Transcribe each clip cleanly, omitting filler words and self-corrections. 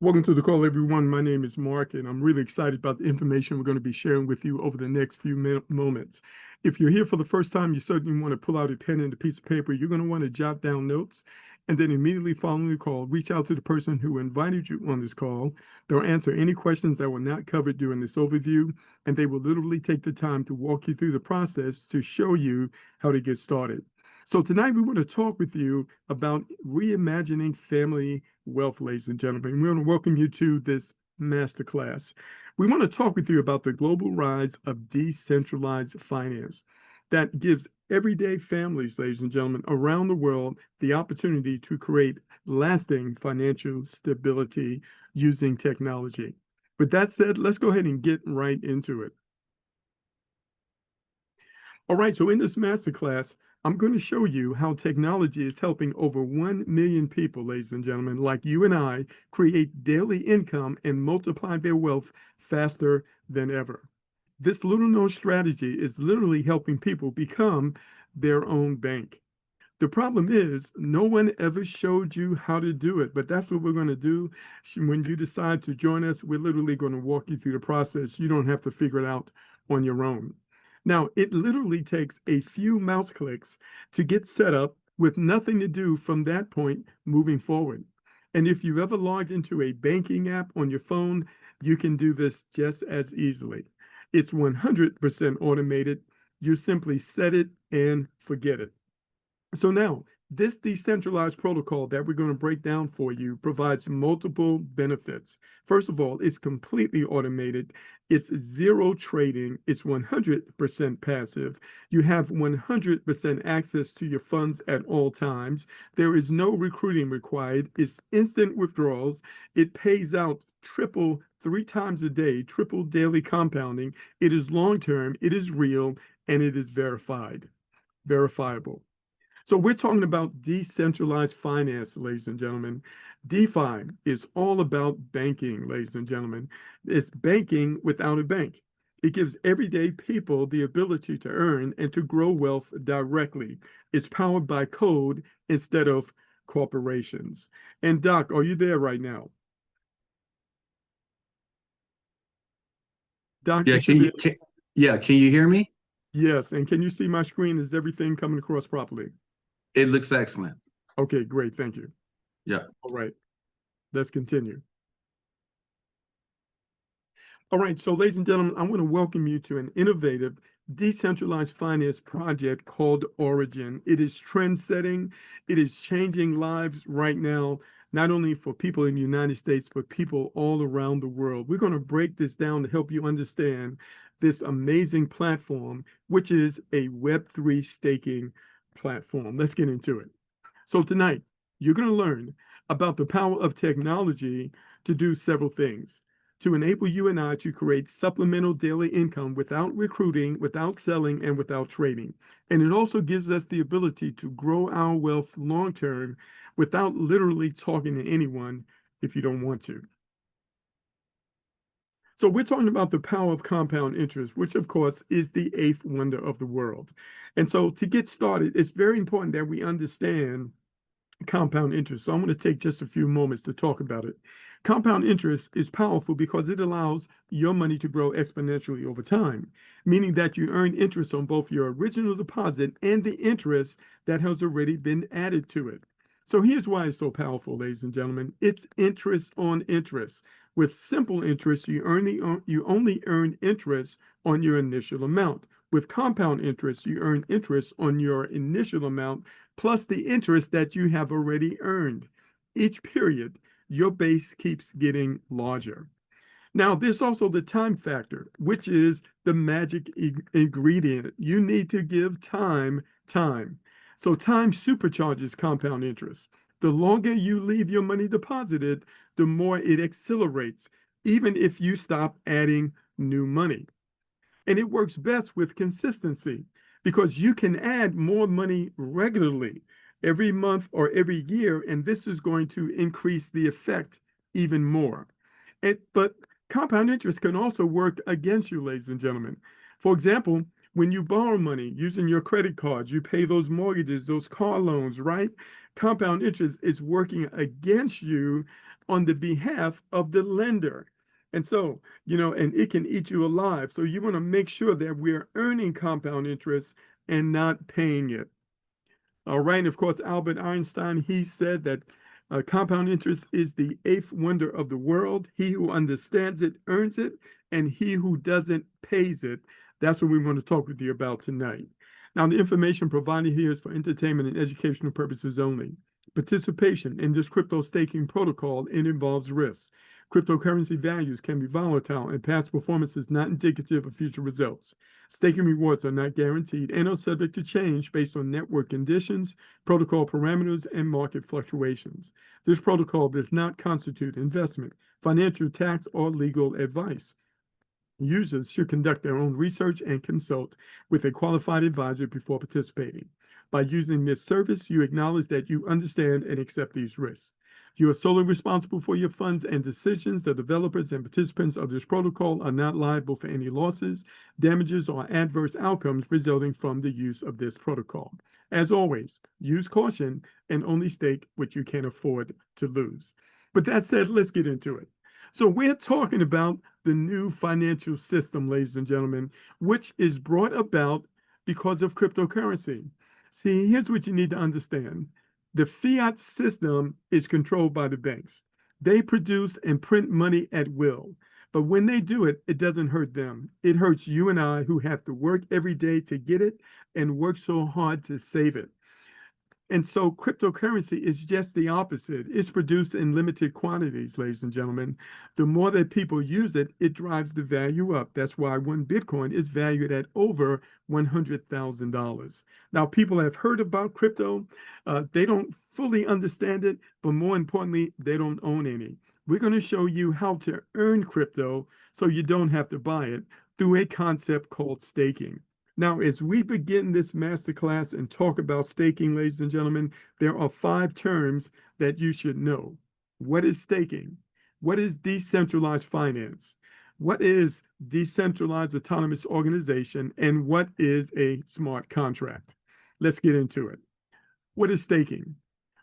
Welcome to the call, everyone. My name is Mark, and I'm really excited about the information we're going to be sharing with you over the next few moments. If you're here for the first time, you certainly want to pull out a pen and a piece of paper. You're going to want to jot down notes, and then immediately following the call, reach out to the person who invited you on this call. They'll answer any questions that were not covered during this overview, and they will literally take the time to walk you through the process to show you how to get started. So tonight we want to talk with you about reimagining family wealth, ladies and gentlemen. We want to welcome you to this masterclass. We want to talk with you about the global rise of decentralized finance that gives everyday families, ladies and gentlemen, around the world the opportunity to create lasting financial stability using technology. With that said, let's go ahead and get right into it. All right, so in this masterclass, I'm going to show you how technology is helping over 1 million people, ladies and gentlemen, like you and I, create daily income and multiply their wealth faster than ever. This little-known strategy is literally helping people become their own bank. The problem is no one ever showed you how to do it, but that's what we're going to do. When you decide to join us, we're literally going to walk you through the process. You don't have to figure it out on your own. Now, it literally takes a few mouse clicks to get set up with nothing to do from that point moving forward. And if you've ever logged into a banking app on your phone, you can do this just as easily. It's 100% automated. You simply set it and forget it. So now, this decentralized protocol that we're going to break down for you provides multiple benefits. First of all, it's completely automated. It's zero trading. It's 100% passive. You have 100% access to your funds at all times. There is no recruiting required. It's instant withdrawals. It pays out triple 3 times a day, triple daily compounding. It is long-term, it is real, and it is verifiable. So we're talking about decentralized finance, ladies and gentlemen. DeFi is all about banking, ladies and gentlemen. It's banking without a bank. It gives everyday people the ability to earn and to grow wealth directly. It's powered by code instead of corporations. And Doc, are you there right now? Doc, Yeah, can you hear me? Yes, and can you see my screen? Is everything coming across properly? It looks excellent. Okay, great, thank you. Yeah. All right, let's continue. All right, so ladies and gentlemen, I want to welcome you to an innovative decentralized finance project called ORIGEN. It is trend-setting. It is changing lives right now, not only for people in the United States, but people all around the world. We're going to break this down to help you understand this amazing platform, which is a Web3 staking platform. Let's get into it. So tonight, you're going to learn about the power of technology to do several things. To enable you and I to create supplemental daily income without recruiting, without selling, and without trading. And it also gives us the ability to grow our wealth long-term without literally talking to anyone if you don't want to. So we're talking about the power of compound interest, which of course is the 8th wonder of the world. And so to get started, it's very important that we understand compound interest. So I'm going to take just a few moments to talk about it. Compound interest is powerful because it allows your money to grow exponentially over time, meaning that you earn interest on both your original deposit and the interest that has already been added to it. So here's why it's so powerful, ladies and gentlemen. It's interest on interest. With simple interest, you only earn interest on your initial amount. With compound interest, you earn interest on your initial amount plus the interest that you have already earned. Each period, your base keeps getting larger. Now, there's also the time factor, which is the magic ingredient. You need to give time. So time supercharges compound interest. The longer you leave your money deposited, the more it accelerates, even if you stop adding new money. And it works best with consistency because you can add more money regularly every month or every year, and this is going to increase the effect even more. But compound interest can also work against you, ladies and gentlemen. For example, when you borrow money using your credit cards, you pay those mortgages, those car loans, right? compound interest is working against you on the behalf of the lender. And so, and it can eat you alive. So you want to make sure that we're earning compound interest and not paying it. All right. And of course, Albert Einstein, he said that compound interest is the eighth wonder of the world. He who understands it earns it, and he who doesn't pays it. That's what we want to talk with you about tonight. Now, the information provided here is for entertainment and educational purposes only. Participation in this crypto staking protocol, it involves risk. Cryptocurrency values can be volatile, and past performance is not indicative of future results. Staking rewards are not guaranteed and are subject to change based on network conditions, protocol parameters, and market fluctuations. This protocol does not constitute investment, financial, tax, or legal advice. Users should conduct their own research and consult with a qualified advisor before participating. By using this service, you acknowledge that you understand and accept these risks. You are solely responsible for your funds and decisions. The developers and participants of this protocol are not liable for any losses, damages, or adverse outcomes resulting from the use of this protocol. As always, use caution and only stake what you can afford to lose. But that said, let's get into it. So we're talking about the new financial system, ladies and gentlemen, which is brought about because of cryptocurrency. See, here's what you need to understand. The fiat system is controlled by the banks. They produce and print money at will. But when they do it, it doesn't hurt them. It hurts you and I who have to work every day to get it and work so hard to save it. And so cryptocurrency is just the opposite. It's produced in limited quantities, ladies and gentlemen. The more that people use it, it drives the value up. That's why one Bitcoin is valued at over $100,000. Now, people have heard about crypto. They don't fully understand it, but more importantly, they don't own any. We're going to show you how to earn crypto so you don't have to buy it through a concept called staking. Now, as we begin this masterclass and talk about staking, ladies and gentlemen, there are 5 terms that you should know. What is staking? What is decentralized finance? What is decentralized autonomous organization? And what is a smart contract? Let's get into it. What is staking?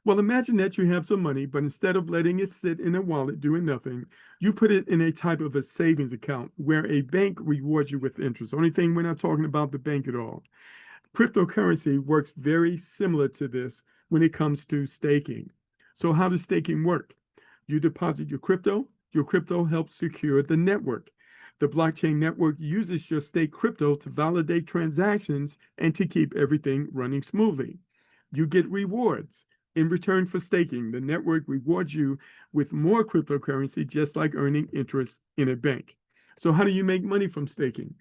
Well, imagine that you have some money, but instead of letting it sit in a wallet doing nothing, you put it in a type of a savings account where a bank rewards you with interest. Only thing, we're not talking about the bank at all. Cryptocurrency works very similar to this when it comes to staking. So how does staking work? You deposit your crypto helps secure the network. The blockchain network uses your staked crypto to validate transactions and to keep everything running smoothly. You get rewards. In return for staking, the network rewards you with more cryptocurrency, just like earning interest in a bank. So how do you make money from staking?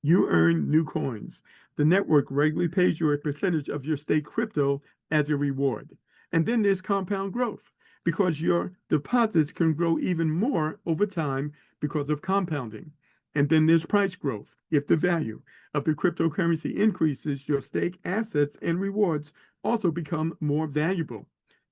You earn new coins. The network regularly pays you a percentage of your staked crypto as a reward. And then there's compound growth, because your deposits can grow even more over time because of compounding. And then there's price growth. If the value of the cryptocurrency increases, your stake assets and rewards also become more valuable.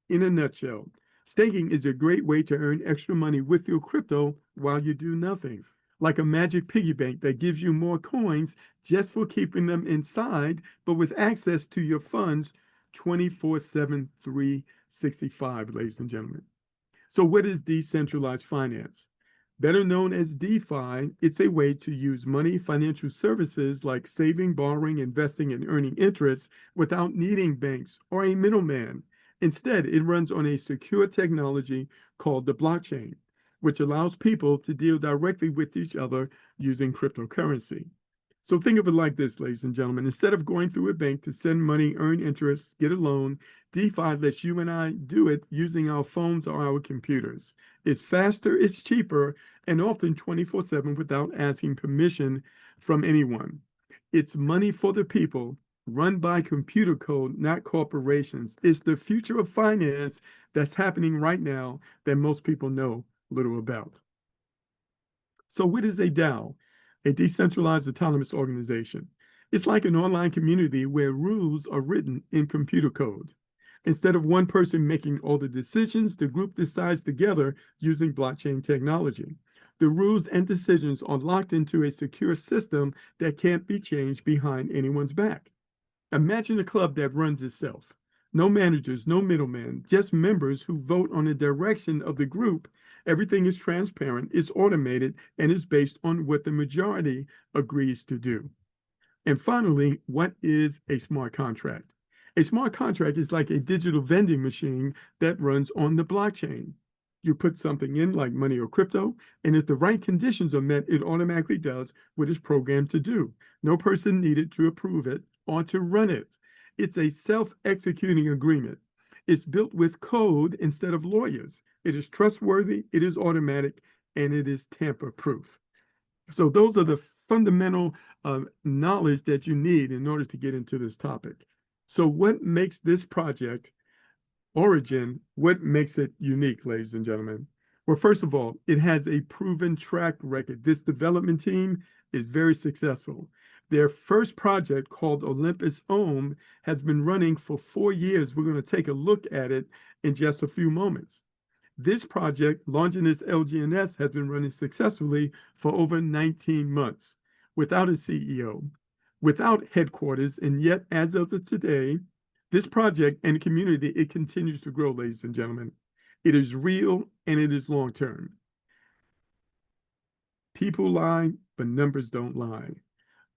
In a nutshell, staking is a great way to earn extra money with your crypto while you do nothing, like a magic piggy bank that gives you more coins just for keeping them inside, but with access to your funds 24/7, 365, ladies and gentlemen. So what is decentralized finance? Better known as DeFi, it's a way to use money, financial services like saving, borrowing, investing, and earning interest without needing banks or a middleman. Instead, it runs on a secure technology called the blockchain, which allows people to deal directly with each other using cryptocurrency. So think of it like this, ladies and gentlemen. Instead of going through a bank to send money, earn interest, get a loan, DeFi lets you and I do it using our phones or our computers. It's faster, it's cheaper, and often 24/7 without asking permission from anyone. It's money for the people, run by computer code, not corporations. It's the future of finance that's happening right now that most people know little about. So what is a DAO? A decentralized autonomous organization. It's like an online community where rules are written in computer code. Instead of one person making all the decisions, the group decides together using blockchain technology. The rules and decisions are locked into a secure system that can't be changed behind anyone's back. Imagine a club that runs itself. No managers, no middlemen, just members who vote on the direction of the group. Everything is transparent, it's automated, and is based on what the majority agrees to do. And finally, what is a smart contract? A smart contract is like a digital vending machine that runs on the blockchain. You put something in like money or crypto, and if the right conditions are met, it automatically does what it's programmed to do. No person needed to approve it or to run it. It's a self-executing agreement. It's built with code instead of lawyers. It is trustworthy, it is automatic, and it is tamper-proof. So those are the fundamental knowledge that you need in order to get into this topic. So what makes this project, Origin, what makes it unique, ladies and gentlemen? Well, first of all, it has a proven track record. This development team is very successful. Their first project, called Olympus Ohm, has been running for 4 years. We're going to take a look at it in just a few moments. This project, launching its Lgns, has been running successfully for over 19 months without a CEO, without headquarters, and yet, as of today, this project and community, it continues to grow, ladies and gentlemen. It is real and it is long-term. People lie, but numbers don't lie.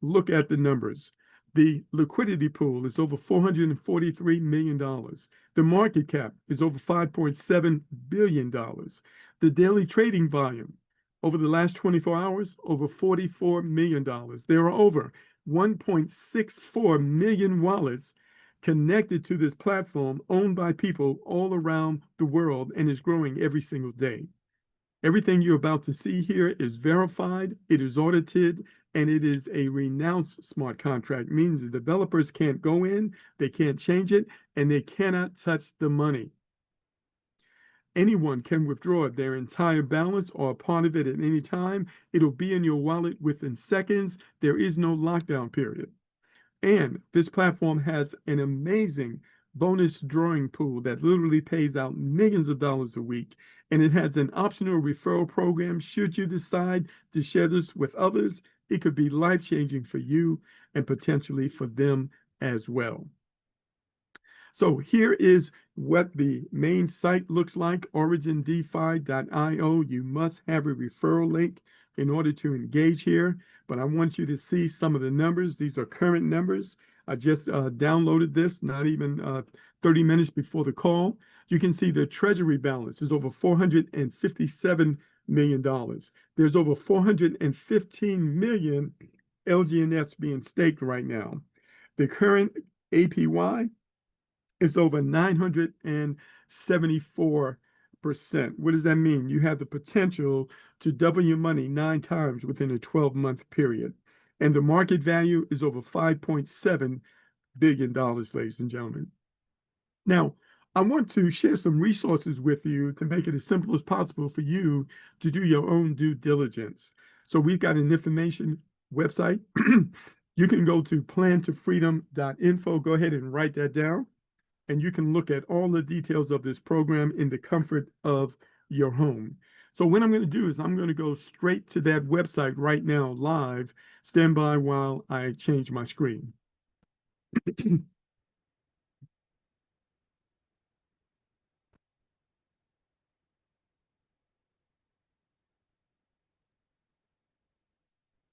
Look at the numbers. The liquidity pool is over $443 million. The market cap is over $5.7 billion. The daily trading volume over the last 24 hours, over $44 million. There are over 1.64 million wallets connected to this platform, owned by people all around the world, and is growing every single day. Everything you're about to see here is verified, it is audited, and it is a renounced smart contract. Means the developers can't go in, they can't change it, and they cannot touch the money. Anyone can withdraw their entire balance or a part of it at any time. It'll be in your wallet within seconds. There is no lockdown period. And this platform has an amazing bonus drawing pool that literally pays out millions of dollars a week. And it has an optional referral program. Should you decide to share this with others, it could be life-changing for you and potentially for them as well. So here is what the main site looks like, origindefi.io. You must have a referral link in order to engage here, but I want you to see some of the numbers. These are current numbers. I just downloaded this not even 30 minutes before the call. You can see the treasury balance is over $457 million. There's over 415 million LGNS being staked right now. The current APY is over 974%. What does that mean? You have the potential to double your money 9 times within a 12-month period. And the market value is over $5.7 billion, ladies and gentlemen. Now, I want to share some resources with you to make it as simple as possible for you to do your own due diligence. So we've got an information website. You can go to plantofreedom.info. Go ahead and write that down. And you can look at all the details of this program in the comfort of your home. So what I'm going to do is I'm going to go straight to that website right now, live. Stand by while I change my screen.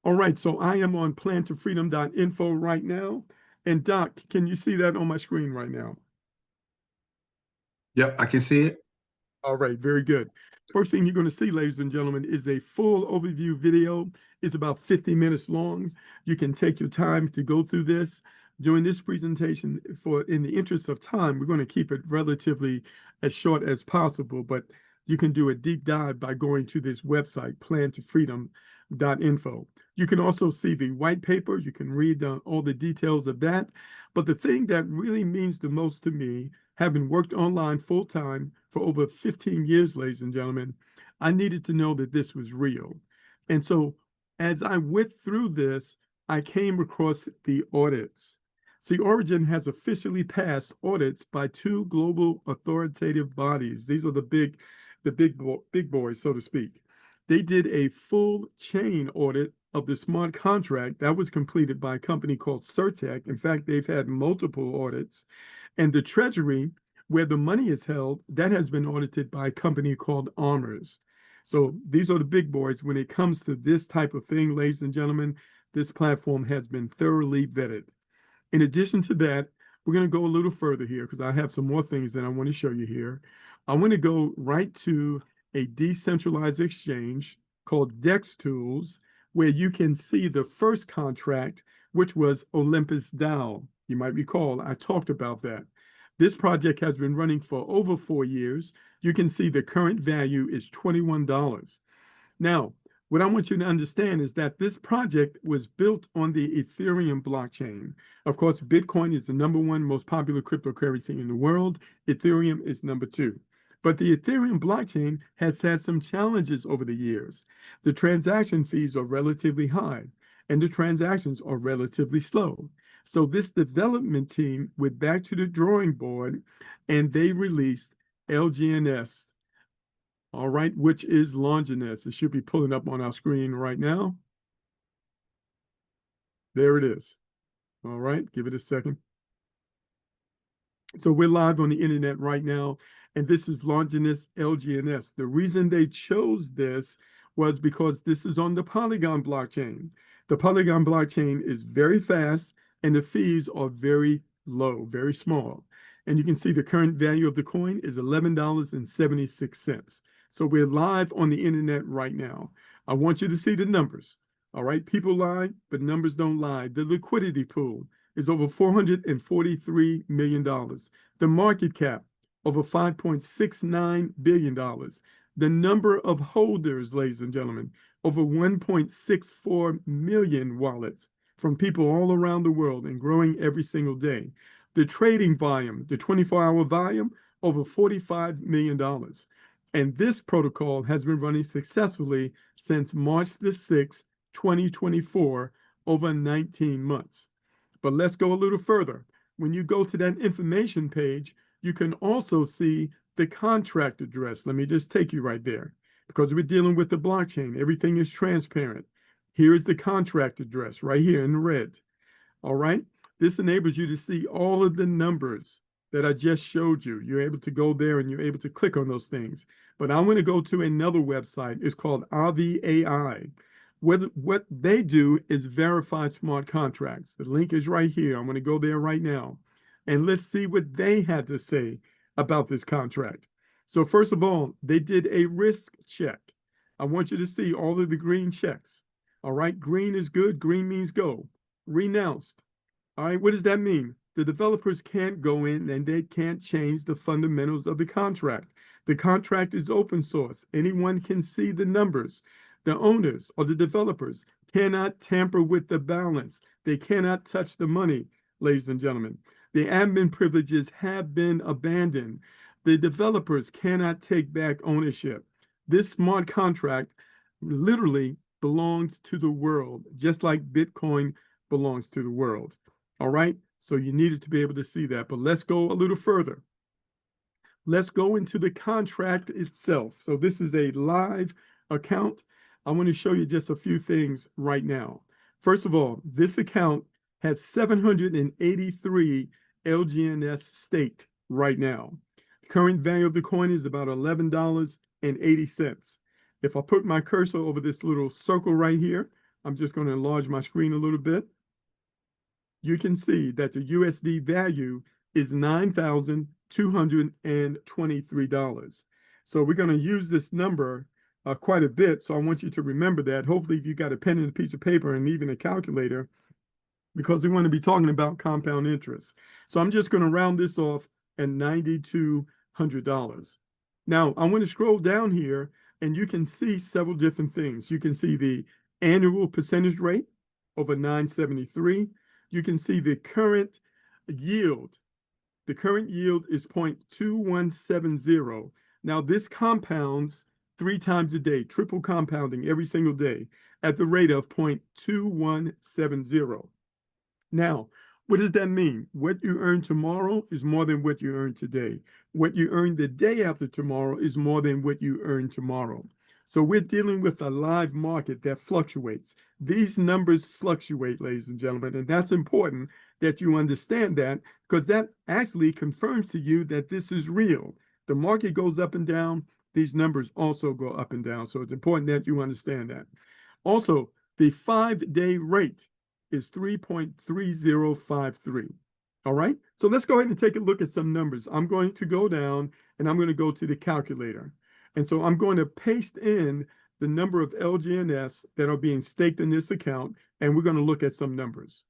All right, so I am on plantofreedom.info right now. And Doc, can you see that on my screen right now? Yep, I can see it. All right, very good. First thing you're going to see, ladies and gentlemen, is a full overview video. It's about 50 minutes long. You can take your time to go through this. During this presentation, in the interest of time, we're going to keep it relatively as short as possible, but you can do a deep dive by going to this website, plantofreedom.info. You can also see the white paper. You can read all the details of that. But the thing that really means the most to me, having worked online full-time for over 15 years, ladies and gentlemen, I needed to know that this was real. And so as I went through this, I came across the audits. See, Origin has officially passed audits by 2 global authoritative bodies. These are the big boys, so to speak. They did a full chain audit of the smart contract that was completed by a company called Certec. In fact, they've had multiple audits. And the treasury, where the money is held, that has been audited by a company called Armors. So these are the big boys. When it comes to this type of thing, ladies and gentlemen, this platform has been thoroughly vetted. In addition to that, we're going to go a little further here because I have some more things that I want to show you here. I want to go right to a decentralized exchange called Dex Tools, where you can see the first contract, which was Olympus DAO. You might recall I talked about that. This project has been running for over 4 years. You can see the current value is $21. Now, what I want you to understand is that this project was built on the Ethereum blockchain. Of course, Bitcoin is the #1 most popular cryptocurrency in the world. Ethereum is #2. But the Ethereum blockchain has had some challenges over the years. The transaction fees are relatively high, and the transactions are relatively slow. So this development team went back to the drawing board, and they released Lgns. All right, which is Lgns. It should be pulling up on our screen right now. There it is. All right, give it a second. So we're live on the internet right now, and this is Lgns Lgns. The reason they chose this was because this is on the Polygon blockchain. The Polygon blockchain is very fast, and the fees are very low, very small. And you can see the current value of the coin is $11.76. So we're live on the internet right now. I want you to see the numbers. All right, people lie, but numbers don't lie. The liquidity pool is over $443 million. The market cap, over $5.69 billion. The number of holders, ladies and gentlemen, over 1.64 million wallets from people all around the world and growing every single day. The trading volume, the 24-hour volume, over $45 million. And this protocol has been running successfully since March the 6th, 2024, over 19 months. But let's go a little further. When you go to that information page, you can also see the contract address. Let me just take you right there. Because we're dealing with the blockchain, everything is transparent. Here is the contract address right here in red. All right. This enables you to see all of the numbers that I just showed you. You're able to go there and you're able to click on those things. But I'm going to go to another website. It's called AVAI. What they do is verify smart contracts. The link is right here. I'm going to go there right now. And let's see what they had to say about this contract. So first of all, they did a risk check. I want you to see all of the green checks. All right, green is good. Green means go. Renounced. All right, what does that mean? The developers can't go in and they can't change the fundamentals of the contract. The contract is open source. Anyone can see the numbers. The owners or the developers cannot tamper with the balance. They cannot touch the money, ladies and gentlemen. The admin privileges have been abandoned. The developers cannot take back ownership. This smart contract literally belongs to the world, just like Bitcoin belongs to the world. All right, so you needed to be able to see that. But let's go a little further. Let's go into the contract itself. So this is a live account. I want to show you just a few things right now. First of all, this account has 783 Lgns staked right now. The current value of the coin is about $11.80. If I put my cursor over this little circle right here, I'm just going to enlarge my screen a little bit. You can see that the USD value is $9,223. So we're going to use this number quite a bit. So I want you to remember that. Hopefully, if you got a pen and a piece of paper and even a calculator, because we want to be talking about compound interest. So I'm just going to round this off at $9,200. Now, I want to scroll down here and you can see several different things. You can see the annual percentage rate over 973. You can see the current yield. The current yield is 0.2170. Now, this compounds 3 times a day, triple compounding every single day at the rate of 0.2170. Now, what does that mean? What you earn tomorrow is more than what you earn today. What you earn the day after tomorrow is more than what you earn tomorrow. So we're dealing with a live market that fluctuates. These numbers fluctuate, ladies and gentlemen, and that's important that you understand that, because that actually confirms to you that this is real. The market goes up and down. These numbers also go up and down. So it's important that you understand that. Also, the 5-day rate is 3.3053. All right. So let's go ahead and take a look at some numbers. I'm going to go down and I'm going to go to the calculator. And so I'm going to paste in the number of Lgns that are being staked in this account, and we're going to look at some numbers.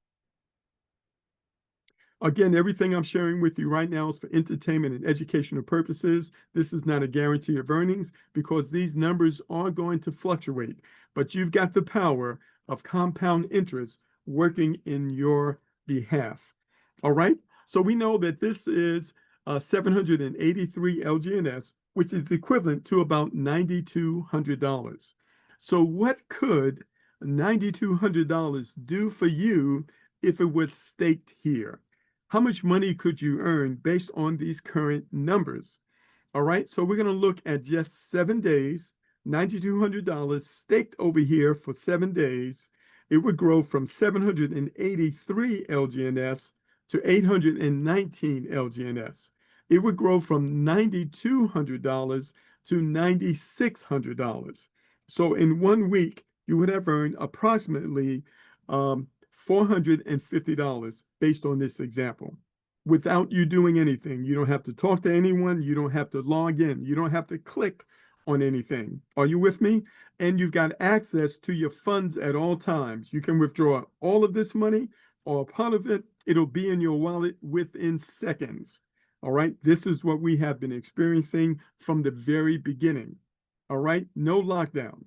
Again, everything I'm sharing with you right now is for entertainment and educational purposes. This is not a guarantee of earnings because these numbers are going to fluctuate, but you've got the power of compound interest working in your behalf. All right. So we know that this is 783 Lgns, which is equivalent to about $9,200. So what could $9,200 do for you if it was staked here? How much money could you earn based on these current numbers? All right, so we're going to look at just 7 days, $9,200 staked over here for 7 days. It would grow from 783 Lgns to 819 Lgns. It would grow from $9,200 to $9,600. So in 1 week, you would have earned approximately $450 based on this example without you doing anything. You don't have to talk to anyone. You don't have to log in. You don't have to click on anything. Are you with me? And you've got access to your funds at all times. You can withdraw all of this money or part of it. It'll be in your wallet within seconds. All right. This is what we have been experiencing from the very beginning. All right. No lockdown.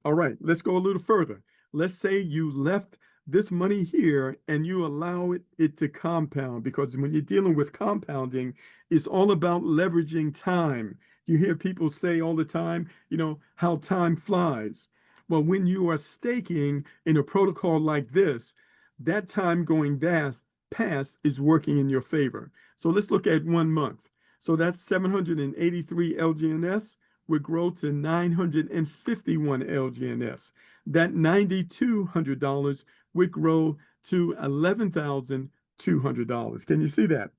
All right. Let's go a little further. Let's say you left this money here and you allow it to compound, because when you're dealing with compounding, it's all about leveraging time. You hear people say all the time, how time flies. Well, when you are staking in a protocol like this, that time going past is working in your favor. So let's look at 1 month. So that's 783 Lgns would grow to 951 Lgns. That $9,200 would grow to $11,200. Can you see that?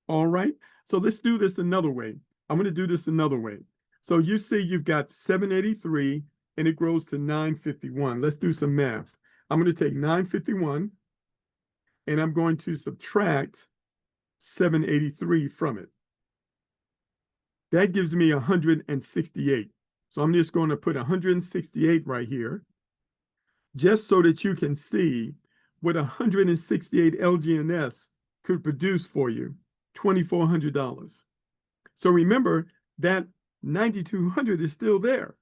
All right. So let's do this another way. I'm going to do this another way. So you see you've got 783 and it grows to 951. Let's do some math. I'm going to take 951 and I'm going to subtract 783 from it. That gives me 168. So I'm just going to put 168 right here, just so that you can see what 168 Lgns could produce for you, $2,400. So remember that 9,200 is still there.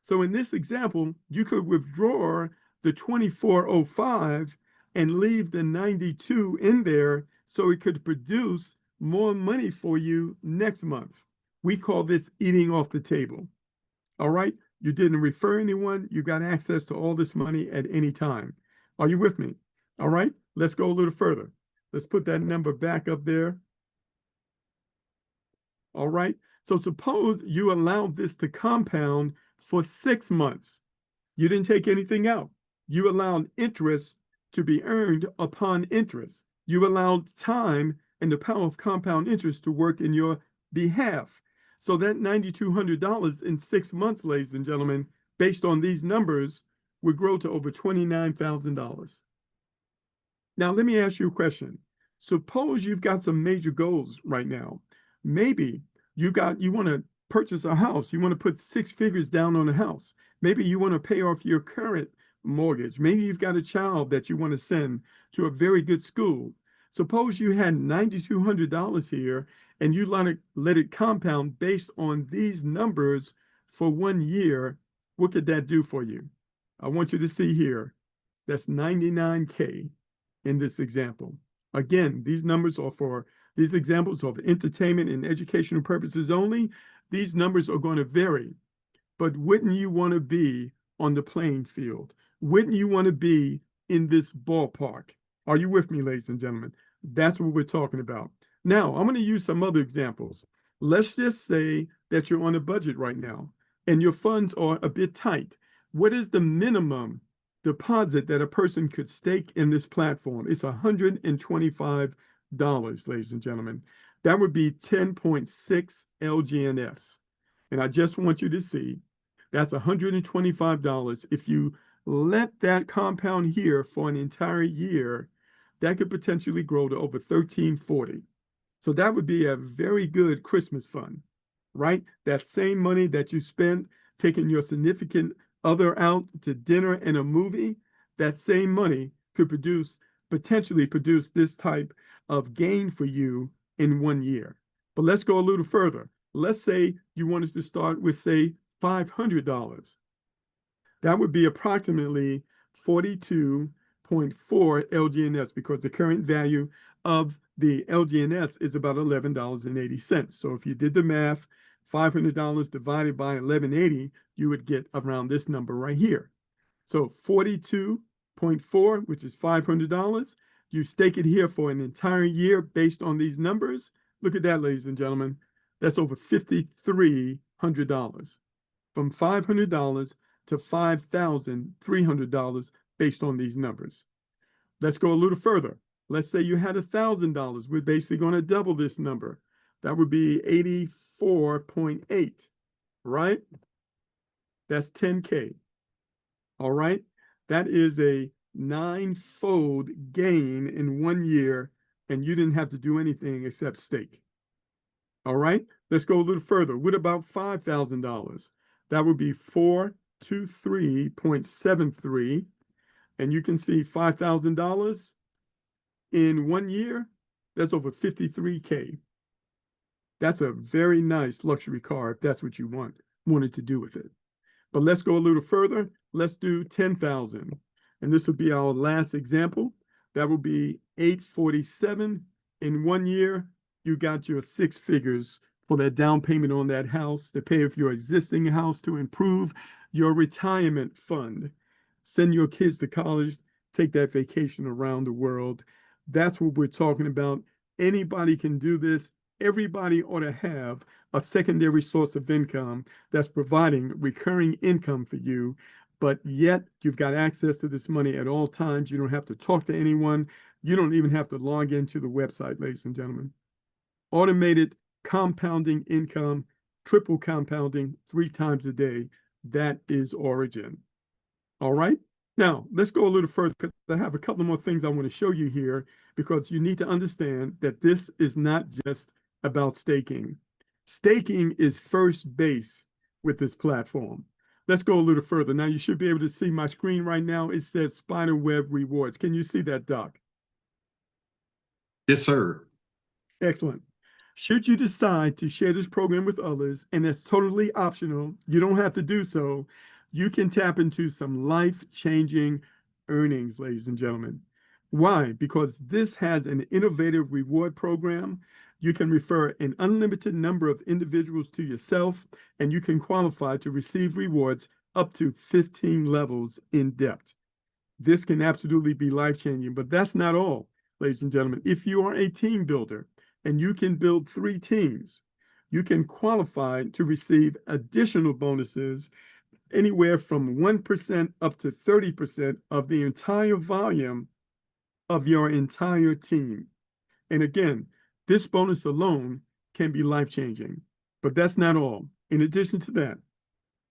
So in this example, you could withdraw the 2,405 and leave the 92 in there so it could produce more money for you next month. We call this eating off the table. All right. You didn't refer anyone. You got access to all this money at any time. Are you with me? All right. Let's go a little further. Let's put that number back up there. All right. So suppose you allowed this to compound for 6 months. You didn't take anything out. You allowed interest to be earned upon interest. You allowed time and the power of compound interest to work in your behalf. So that $9,200 in 6 months, ladies and gentlemen, based on these numbers, would grow to over $29,000. Now, let me ask you a question. Suppose you've got some major goals right now. Maybe you want to purchase a house. You want to put 6 figures down on a house. Maybe you want to pay off your current mortgage. Maybe you've got a child that you want to send to a very good school. Suppose you had $9,200 here and you let it compound based on these numbers for 1 year. What could that do for you? I want you to see here. That's 99K in this example. Again, these examples are for entertainment and educational purposes only. These numbers are going to vary. But wouldn't you want to be on the playing field? Wouldn't you want to be in this ballpark? Are you with me, ladies and gentlemen? That's what we're talking about. Now, I'm going to use some other examples. Let's just say that you're on a budget right now and your funds are a bit tight, what is the minimum deposit that a person could stake in this platform? It's $125, ladies and gentlemen. That would be 10.6 Lgns. And I just want you to see that's $125. If you let that compound here for an entire year, that could potentially grow to over $1340. So that would be a very good Christmas fund, right? That same money that you spent taking your significant other out to dinner and a movie, that same money could potentially produce this type of gain for you in 1 year. But let's go a little further. Let's say you wanted to start with, say, $500. That would be approximately 42.4 Lgns, because the current value of the Lgns is about $11.80. So if you did the math, $500 divided by 1180, you would get around this number right here. So 42.4, which is $500. You stake it here for an entire year based on these numbers. Look at that, ladies and gentlemen. That's over $5,300. From $500 to $5,300 based on these numbers. Let's go a little further. Let's say you had $1,000. We're basically going to double this number. That would be 84.8, right? That's 10K. All right. That is a 9-fold gain in 1 year, and you didn't have to do anything except stake. All right. Let's go a little further. What about $5,000? That would be 423.73. And you can see $5,000 in 1 year, that's over 53K. That's a very nice luxury car if that's what you wanted to do with it. But let's go a little further. Let's do 10,000. And this will be our last example. That will be 847 in 1 year. You got your 6 figures for that down payment on that house, to pay for your existing house, to improve your retirement fund, send your kids to college, take that vacation around the world. That's what we're talking about. Anybody can do this. Everybody ought to have a secondary source of income that's providing recurring income for you, but yet you've got access to this money at all times. You don't have to talk to anyone. You don't even have to log into the website, ladies and gentlemen. Automated compounding income, triple compounding 3 times a day. That is Origin. All right. Now, let's go a little further, because I have a couple more things I want to show you here, because you need to understand that this is not just about staking. Staking is first base with this platform. Let's go a little further. Now, you should be able to see my screen right now. It says Spiderweb Rewards. Can you see that, Doc? Yes, sir. Excellent. Should you decide to share this program with others, and it's totally optional, you don't have to do so, you can tap into some life-changing earnings, ladies and gentlemen. Why? Because this has an innovative reward program. You can refer an unlimited number of individuals to yourself, and you can qualify to receive rewards up to 15 levels in depth. This can absolutely be life-changing, but that's not all, ladies and gentlemen. If you are a team builder and you can build 3 teams, you can qualify to receive additional bonuses anywhere from 1% up to 30% of the entire volume of your entire team. And again, this bonus alone can be life-changing, but that's not all. In addition to that,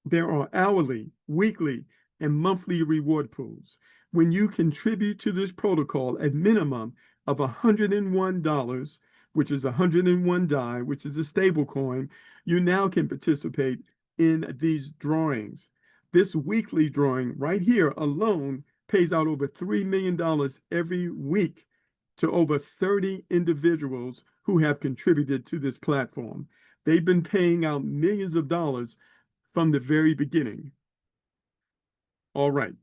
there are hourly, weekly, and monthly reward pools. When you contribute to this protocol at minimum of $101, which is 101 DAI, which is a stable coin, you now can participate in these drawings. This weekly drawing right here alone pays out over $3 million every week to over 30 individuals who have contributed to this platform. They've been paying out millions of dollars from the very beginning. All right,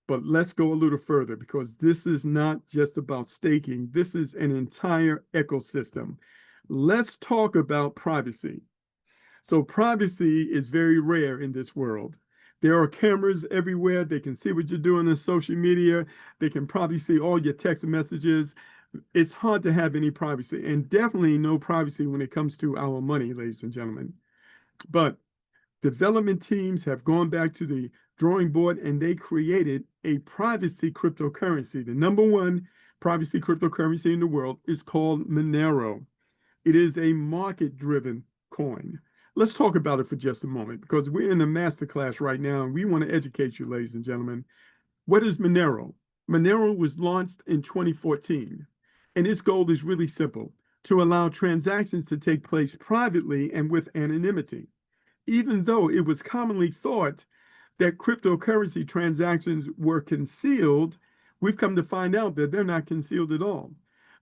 but let's go a little further, because this is not just about staking. This is an entire ecosystem. Let's talk about privacy. So privacy is very rare in this world. There are cameras everywhere. They can see what you're doing on social media. They can probably see all your text messages. It's hard to have any privacy, and definitely no privacy when it comes to our money, ladies and gentlemen. But development teams have gone back to the drawing board and they created a privacy cryptocurrency. The number one privacy cryptocurrency in the world is called Monero. It is a market-driven coin. Let's talk about it for just a moment because we're in the masterclass right now and we want to educate you, ladies and gentlemen. What is Monero? Monero was launched in 2014, and its goal is really simple: to allow transactions to take place privately and with anonymity. Even though it was commonly thought that cryptocurrency transactions were concealed, we've come to find out that they're not concealed at all.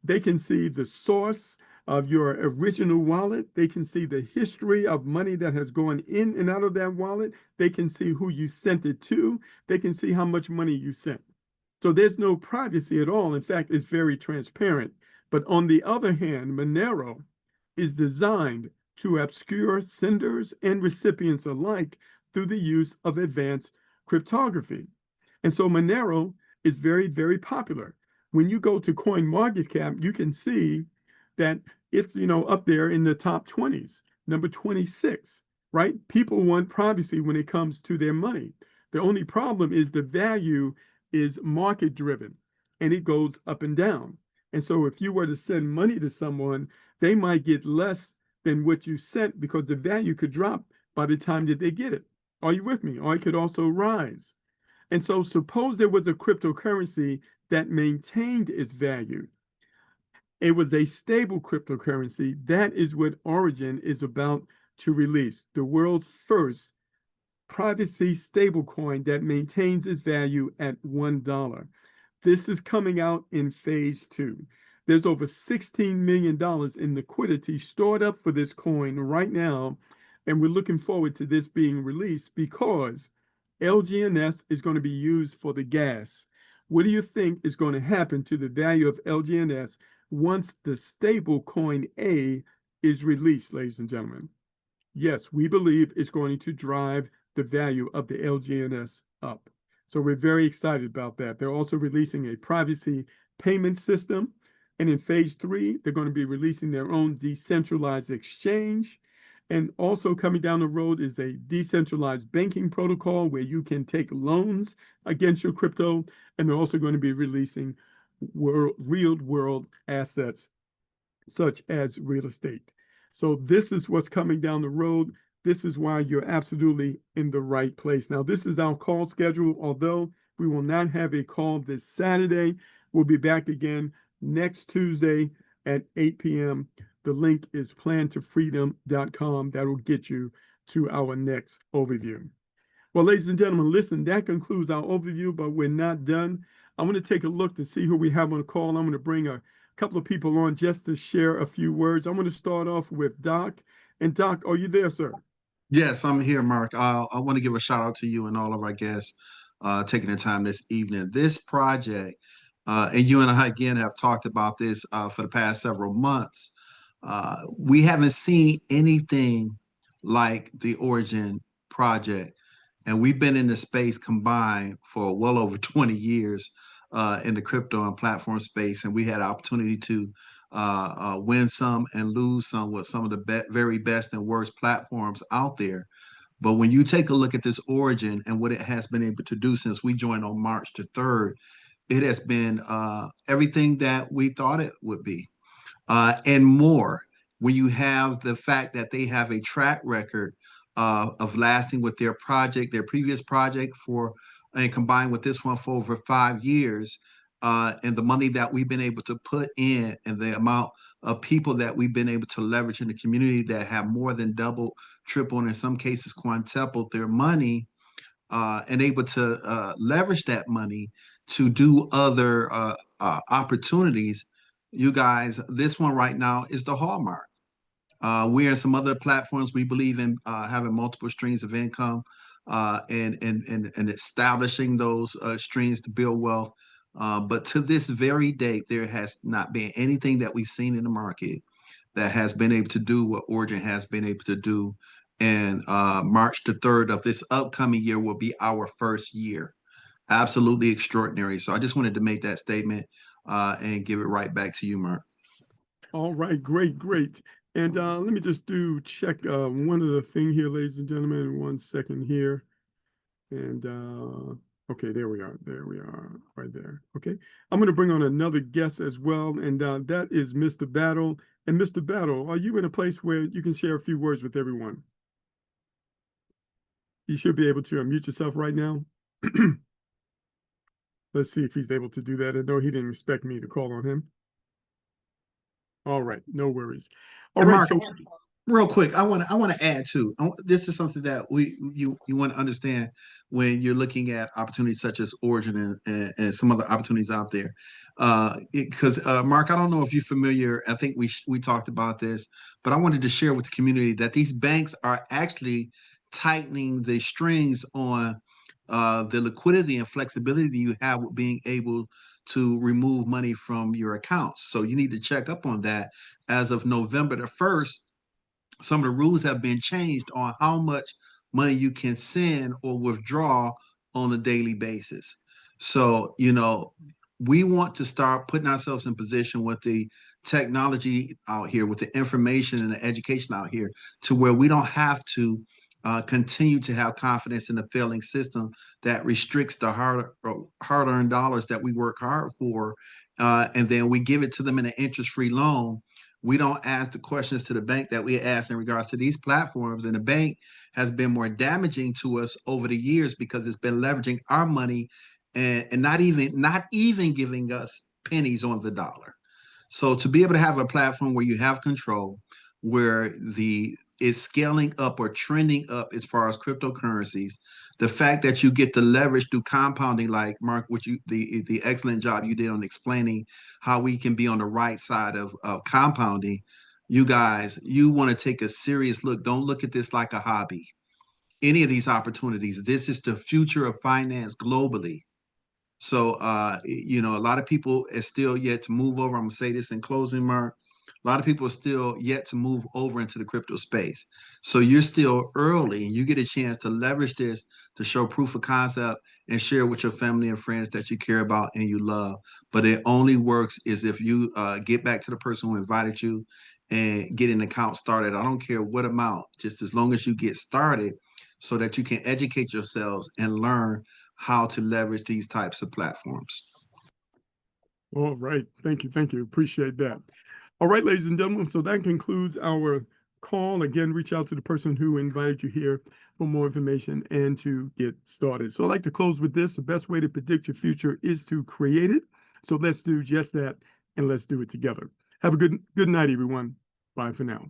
They can see the source of your original wallet. They can see the history of money that has gone in and out of that wallet. They can see who you sent it to. They can see how much money you sent. So there's no privacy at all. In fact, it's very transparent. But on the other hand, Monero is designed to obscure senders and recipients alike through the use of advanced cryptography. And so Monero is very, very popular. When you go to CoinMarketCap, you can see that it's, up there in the top 20s, number 26, right? People want privacy when it comes to their money. The only problem is the value is market driven and it goes up and down. And so if you were to send money to someone, they might get less than what you sent because the value could drop by the time that they get it. Are you with me? Or it could also rise. And so suppose there was a cryptocurrency that maintained its value. It was a stable cryptocurrency. That is what Origin is about to release, the world's first privacy stablecoin that maintains its value at $1. This is coming out in phase 2. There's over $16 million in liquidity stored up for this coin right now, and we're looking forward to this being released because Lgns is going to be used for the gas. What do you think is going to happen to the value of Lgns once the stable coin A is released, ladies and gentlemen? Yes, we believe it's going to drive the value of the Lgns up. So we're very excited about that. They're also releasing a privacy payment system. And in phase 3, they're going to be releasing their own decentralized exchange. And also coming down the road is a decentralized banking protocol where you can take loans against your crypto. And they're also going to be releasing real world assets such as real estate. So this is what's coming down the road. This is why you're absolutely in the right place. Now, this is our call schedule. Although we will not have a call this Saturday, we'll be back again next Tuesday at 8 p.m. The link is plantofreedom.com. That will get you to our next overview. Well, ladies and gentlemen, listen, that concludes our overview, but we're not done. I'm going to take a look to see who we have on the call. I'm going to bring a couple of people on just to share a few words. I'm going to start off with Doc. And Doc, are you there, sir? Yes, I'm here, Mark. I want to give a shout out to you and all of our guests taking the time this evening. This project, and you and I again have talked about this for the past several months. We haven't seen anything like the Origin project, and we've been in the space combined for well over 20 years in the crypto and platform space, and we had opportunity to win some and lose some with some of the very best and worst platforms out there. But when you take a look at this Origin and what it has been able to do since we joined on March the 3rd, it has been everything that we thought it would be and more. When you have the fact that they have a track record of lasting with their project, their previous project and combined with this one for over 5 years, and the money that we've been able to put in and the amount of people that we've been able to leverage in the community that have more than double, triple, and in some cases quintupled their money, and able to leverage that money to do other opportunities. You guys, this one right now is the hallmark. We're in some other platforms. We believe in having multiple streams of income and establishing those streams to build wealth. But to this very date, there has not been anything that we've seen in the market that has been able to do what Origin has been able to do. And March the 3rd of this upcoming year will be our first year. Absolutely extraordinary. So I just wanted to make that statement and give it right back to you, Mark. All right, great, great. And let me just check one other thing here, ladies and gentlemen. 1 second here. And okay, there we are. There we are, right there. Okay, I'm going to bring on another guest as well, and that is Mr. Battle. And Mr. Battle, are you in a place where you can share a few words with everyone? You should be able to unmute yourself right now. Let's see if he's able to do that. I know he didn't expect me to call on him. All right, no worries. All And right, Mark, so real quick, I want to add too. This is something that you want to understand when you're looking at opportunities such as Origin and some other opportunities out there. Because Mark, I don't know if you're familiar. I think we talked about this, but I wanted to share with the community that these banks are actually tightening the strings on the liquidity and flexibility you have with being able to remove money from your accounts. So you need to check up on that. As of November the 1st, some of the rules have been changed on how much money you can send or withdraw on a daily basis. So, we want to start putting ourselves in position with the technology out here, with the information and the education out here, to where we don't have to continue to have confidence in the failing system that restricts the hard-earned dollars that we work hard for, and then we give it to them in an interest-free loan. We don't ask the questions to the bank that we ask in regards to these platforms, and the bank has been more damaging to us over the years because it's been leveraging our money and not even giving us pennies on the dollar. So to be able to have a platform where you have control, where is scaling up or trending up as far as cryptocurrencies, the fact that you get the leverage through compounding, like Mark, the excellent job you did on explaining how we can be on the right side of compounding. You guys, you want to take a serious look. Don't look at this like a hobby. Any of these opportunities, this is the future of finance globally. So, a lot of people are still yet to move over. I'm gonna say this in closing, Mark. A lot of people are still yet to move over into the crypto space. So you're still early, and you get a chance to leverage this to show proof of concept and share with your family and friends that you care about and you love. But it only works is if you get back to the person who invited you and get an account started. I don't care what amount, just as long as you get started, so that you can educate yourselves and learn how to leverage these types of platforms. all right, thank you, appreciate that. All right, ladies and gentlemen, so that concludes our call. Again, reach out to the person who invited you here for more information and to get started. So I'd like to close with this: the best way to predict your future is to create it. So let's do just that, and let's do it together. Have a good night, everyone. Bye for now.